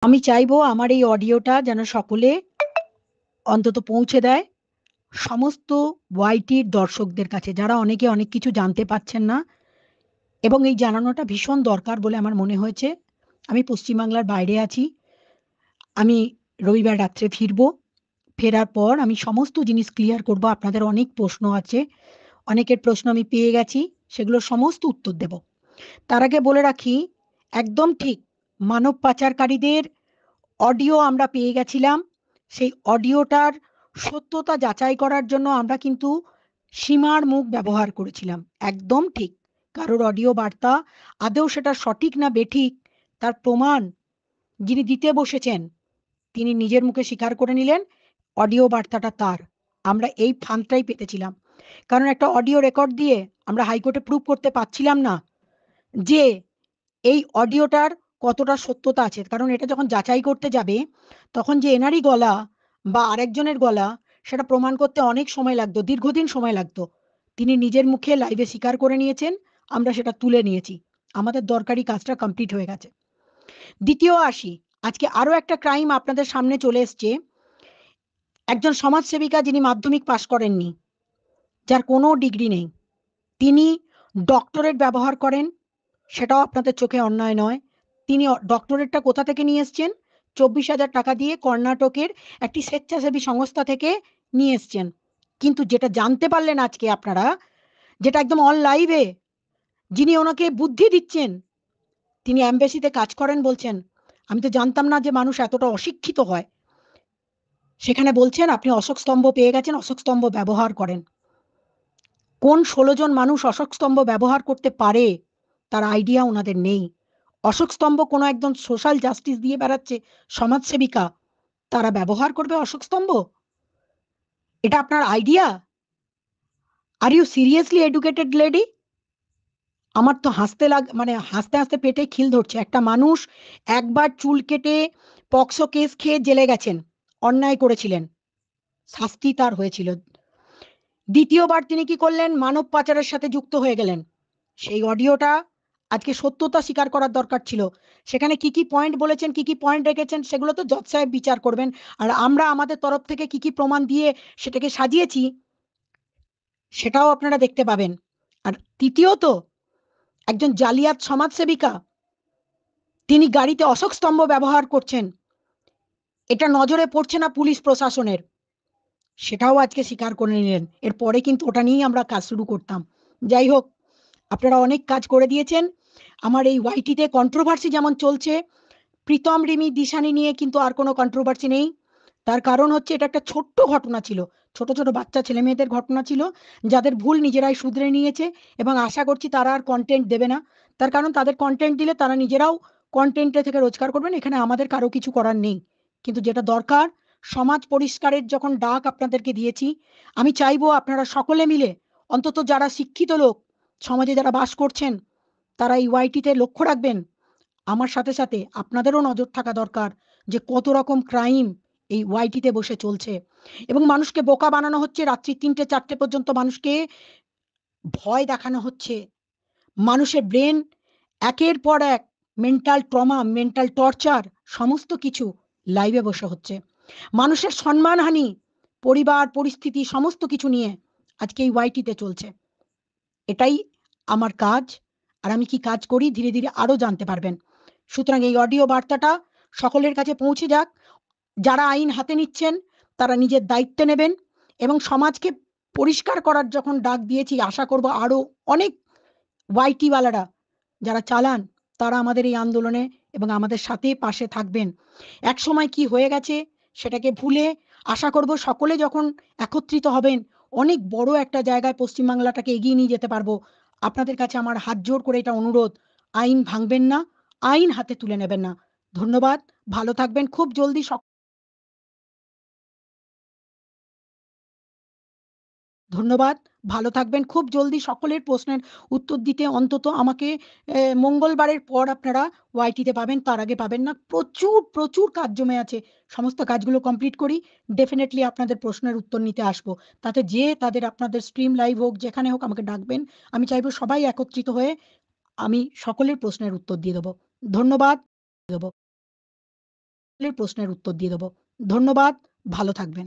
আমি চাইবো আমার এই অডিওটা যেন সকলে অন্তত পৌঁছে দেয় সমস্ত ওয়াইটির দর্শকদের কাছে, যারা অনেকে অনেক কিছু জানতে পারছেন না, এবং এই জানানোটা ভীষণ দরকার বলে আমার মনে হয়েছে। আমি পশ্চিমবাংলার বাইরে আছি। আমি রবিবার রাত্রে ফিরবো। ফেরার পর আমি সমস্ত জিনিস ক্লিয়ার করব। আপনাদের অনেক প্রশ্ন আছে। অনেকের প্রশ্ন আমি পেয়ে গেছি। সেগুলোর সমস্ত উত্তর দেব। তার আগে বলে রাখি, একদম ঠিক মানব পাচারকারীদের অডিও আমরা পেয়ে গেছিলাম। সেই অডিওটার সত্যতা যাচাই করার জন্য আমরা কিন্তু সীমার মুখ ব্যবহার করেছিলাম। একদম ঠিক। কারোর অডিও বার্তা আদৌ সেটা সঠিক না বেঠিক তার প্রমাণ যিনি দিতে বসেছেন তিনি নিজের মুখে স্বীকার করে নিলেন অডিও বার্তাটা তার। আমরা এই ফাঁদটাই পেতেছিলাম। কারণ একটা অডিও রেকর্ড দিয়ে আমরা হাইকোর্টে প্রুভ করতে পারছিলাম না যে এই অডিওটার কতটা সত্যতা আছে। কারণ এটা যখন যাচাই করতে যাবে তখন যে এনারই গলা বা আরেকজনের গলা সেটা প্রমাণ করতে অনেক সময় লাগতো, দীর্ঘদিন সময় লাগতো। তিনি নিজের মুখে লাইভে স্বীকার করে নিয়েছেন, আমরা সেটা তুলে নিয়েছি। আমাদের দরকারি কাজটা কমপ্লিট হয়ে গেছে। দ্বিতীয় আসি, আজকে আরো একটা ক্রাইম আপনাদের সামনে চলে এসছে। একজন সমাজসেবিকা যিনি মাধ্যমিক পাশ করেননি, যার কোনো ডিগ্রি নেই, তিনি ডক্টরেট ব্যবহার করেন, সেটাও আপনাদের চোখে অন্যায় নয়। তিনি ডক্টরেটটা কোথা থেকে নিয়ে এসছেন? 24,000 টাকা দিয়ে কর্ণাটকের একটি স্বেচ্ছাসেবী সংস্থা থেকে নিয়ে এসছেন। কিন্তু যেটা জানতে পারলেন আজকে আপনারা, যেটা একদম অন লাইভে যিনি ওনাকে বুদ্ধি দিচ্ছেন, তিনি এমবেসিতে কাজ করেন বলছেন। আমি তো জানতাম না যে মানুষ এতটা অশিক্ষিত হয়। সেখানে বলছেন আপনি অশোক স্তম্ভ পেয়ে গেছেন, অশোক স্তম্ভ ব্যবহার করেন। কোন 16 জন মানুষ অশোক স্তম্ভ ব্যবহার করতে পারে তার আইডিয়া ওনাদের নেই। অশোক স্তম্ভ কোনো একজন সোশ্যাল জাস্টিস দিয়ে বেড়াচ্ছে সমাজসেবিকা, তারা ব্যবহার করবে অশোক স্তম্ভ? এটা আপনার idea? Are you seriously educated lady? আমার তো হাসতে হাসতে পেটে খিল ধরছে। একটা মানুষ একবার চুল কেটে পক্সো কেস খেয়ে জেলে গেছেন, অন্যায় করেছিলেন, শাস্তি তার হয়েছিল। দ্বিতীয়বার তিনি কি করলেন? মানব পাচারের সাথে যুক্ত হয়ে গেলেন। সেই অডিওটা আজকে সত্যতা স্বীকার করার দরকার ছিল। সেখানে কি কি পয়েন্ট বলেছেন, কি কি পয়েন্ট রেখেছেন, সেগুলো তো জজ সাহেব বিচার করবেন। আর আমরা আমাদের তরফ থেকে কি কি প্রমাণ দিয়ে সেটাকে সাজিয়েছি সেটাও আপনারা দেখতে পাবেন। আর তৃতীয়ত, একজন জালিয়াত সমাজসেবিকা তিনি গাড়িতে অশোক স্তম্ভ ব্যবহার করছেন, এটা নজরে পড়ছে না পুলিশ প্রশাসনের, সেটাও আজকে স্বীকার করে নিলেন। এরপরে কিন্তু ওটা নিয়েই আমরা কাজ শুরু করতাম। যাই হোক, আপনারা অনেক কাজ করে দিয়েছেন। আমার এই ওয়াইটিতে কন্ট্রোভার্সি যেমন চলছে, প্রীতম রিমি দিশানি নিয়ে কিন্তু আর কোনো কন্ট্রোভার্সি নেই। তার কারণ হচ্ছে এটা একটা ছোট্ট ঘটনা ছিল, ছোট ছোট বাচ্চা ছেলে মেয়েদের ঘটনা ছিল, যাদের ভুল নিজেরাই শুধরে নিয়েছে। এবং আশা করছি তারা আর কন্টেন্ট দেবে না। তার কারণ তাদের কন্টেন্ট দিলে তারা নিজেরাও কন্টেন্টে থেকে রোজগার করবেন, এখানে আমাদের কারো কিছু করার নেই। কিন্তু যেটা দরকার, সমাজ পরিষ্কারের যখন ডাক আপনাদেরকে দিয়েছি, আমি চাইবো আপনারা সকলে মিলে, অন্তত যারা শিক্ষিত লোক সমাজে যারা বাস করছেন, তারা এই ওয়াইটিতে লক্ষ্য রাখবেন। আমার সাথে সাথে আপনাদেরও নজর থাকা দরকার যে কত রকম ক্রাইম এই ওয়াইটিতে বসে চলছে। এবং মানুষকে বোকা বানানো হচ্ছে, রাত্রি 3টে 4টে পর্যন্ত মানুষকে ভয় দেখানো হচ্ছে। মানুষের ব্রেন একের পর এক মেন্টাল ট্রমা, মেন্টাল টর্চার, সমস্ত কিছু লাইভে বসে হচ্ছে। মানুষের সম্মানহানি, পরিবার পরিস্থিতি সমস্ত কিছু নিয়ে আজকে এই ওয়াইটিতে চলছে। এটাই আমার কাজ। আর আমি কি কাজ করি ধীরে ধীরে আরো জানতে পারবেন। সুতরাং এই অডিও বার্তাটা সকলের কাছে পৌঁছে যাক। যারা আইন হাতে নিচ্ছেন তারা নিজের দায়িত্ব নেবেন এবং সমাজকে পরিষ্কার করার যখন ডাক দিয়েছি, আশা করব আরো অনেক ওয়াইটি ওয়ালারা যারা চালান তারা আমাদের এই আন্দোলনে এবং আমাদের সাথে পাশে থাকবেন। এক সময় কি হয়ে গেছে সেটাকে ভুলে আশা করব সকলে যখন একত্রিত হবেন, অনেক বড় একটা জায়গায় পশ্চিমবাংলাটাকে এগিয়ে নিয়ে যেতে পারবো। আপনাদের কাছে আমার হাত জোর করে এটা অনুরোধ, আইন ভাঙবেন না, আইন হাতে তুলে নেবেন না। ধন্যবাদ। ভালো থাকবেন। খুব জলদি ধন্যবাদ। ভালো থাকবেন। খুব জলদি সকলের প্রশ্নের উত্তর দিতে অন্তত আমাকে মঙ্গলবারের পর আপনারা ওয়াইটিতে পাবেন, তার আগে পাবেন না। প্রচুর, প্রচুর কাজ জমে আছে। সমস্ত কাজগুলো কমপ্লিট করি। ডেফিনিটলি আপনাদের প্রশ্নের উত্তর নিতে আসবো। তাতে যে তাদের আপনাদের স্ট্রিম লাইভ হোক, যেখানে হোক আমাকে ডাকবেন। আমি চাইবো সবাই একত্রিত হয়ে আমি সকলের প্রশ্নের উত্তর দিয়ে দেব। ধন্যবাদ। দেব। প্রশ্নের উত্তর দিয়ে দেবো। ধন্যবাদ, ভালো থাকবেন।